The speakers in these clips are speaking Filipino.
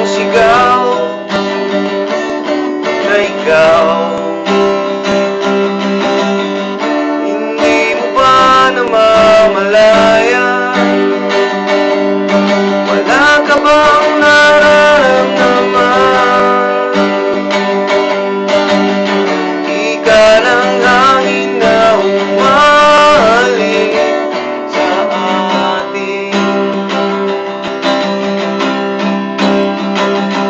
ang sigaw na ikaw. Hindi mo ba namamalayan? Wala ka bang nararamdaman? Ika ng hangin na humahalik sa atin.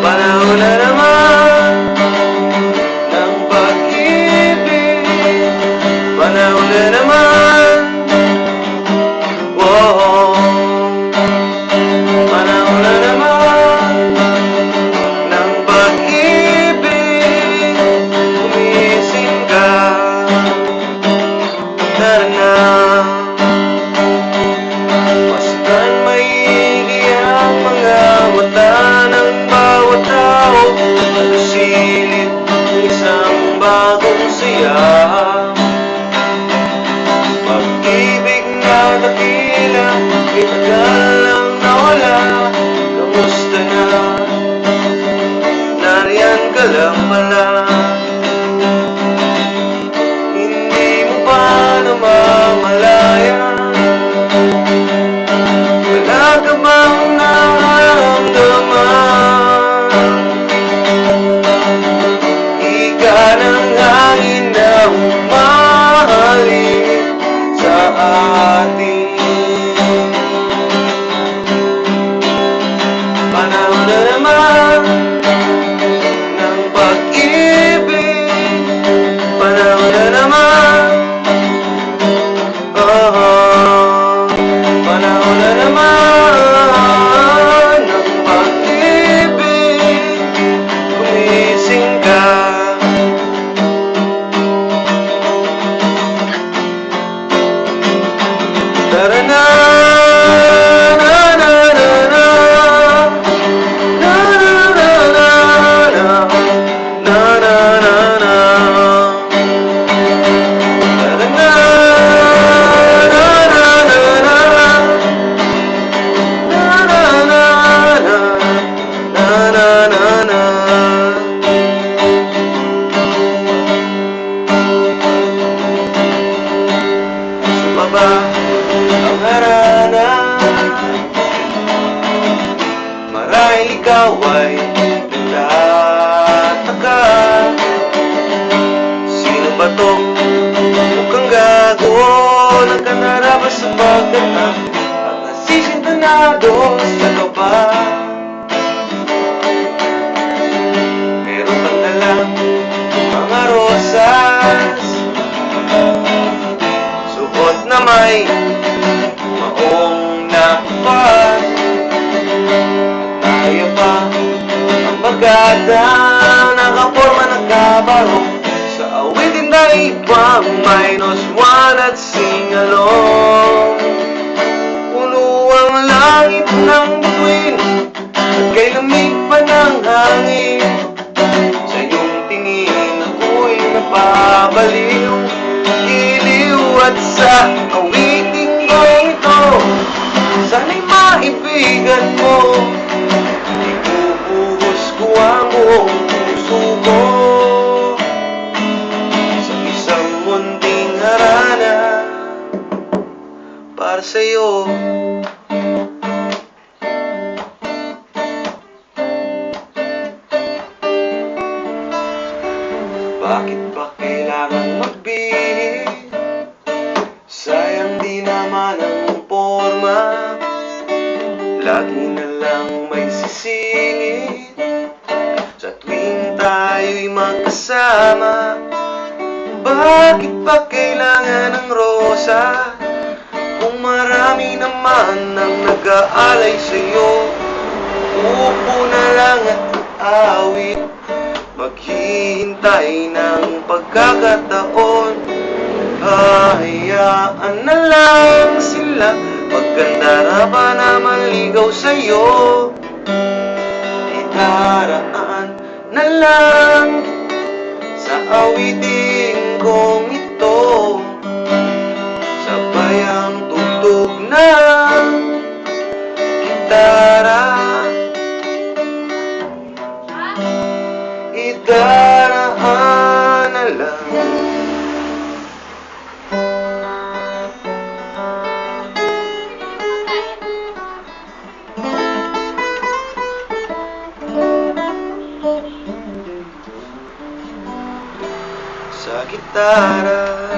Panahon na naman ng pag-ibig. Panahon na naman, oh, panahon na naman ng pag-ibig. Gumising ka na masdan maigi ang mga mata ng bawat tao. Nagsilid ng isang bagong siya. Pag-ibig na dakila, itagal lang nawala. Kamusta na? Nariyan ka lang pala. Hindi mo pa namamalayan? Wala ka bang nararamdaman? Ika ng hangin na humahalik sa atin. Panahon na naman ng pag-ibig. Panahon na naman, oh, panahon na naman ng pag-ibig. Gumising ka. Tara na, na na na na, na na na na na, na na na na. Tara na, na na na na, na na na na, na na na na. Sumaba ang harana, marahil ikaw ay nagtataka. Sino ba to? Mukhang gago. Nagkanaraba sa pagkanta at nasisintanado sa kaba. Meron kang dalang mga rosas, suot na may maong nakpan. Tayo pa ang bagada, nakaporma ng kabaro. Sa awitin na ibang -1 at sing-along. Puno ang langit ng bituin at kay lamig pa ng hangin. Sa iyong tingin ako'y napabaliw, giliw at sa awitin kong ito. Sana'y maibigan mo, ibubuhos ko ang buong puso ko sa isang munting harana para sa'yo. Bakit ba kailangan magbihis? Sayang di naman ang forma. Lagi na lang may sisingit sa tuwing tayo'y magkasama. Bakit ba kailangan ng rosa kung marami naman ang nag-aalay sa'yo? Upo na lang at awit, maghihintay ng pagkakataon. Hayaan na lang sila, maganda na ba na maligaw sa'yo? Idaraan na lang sa awitin kong ito, sabay ang tugtog ng gitara. Tara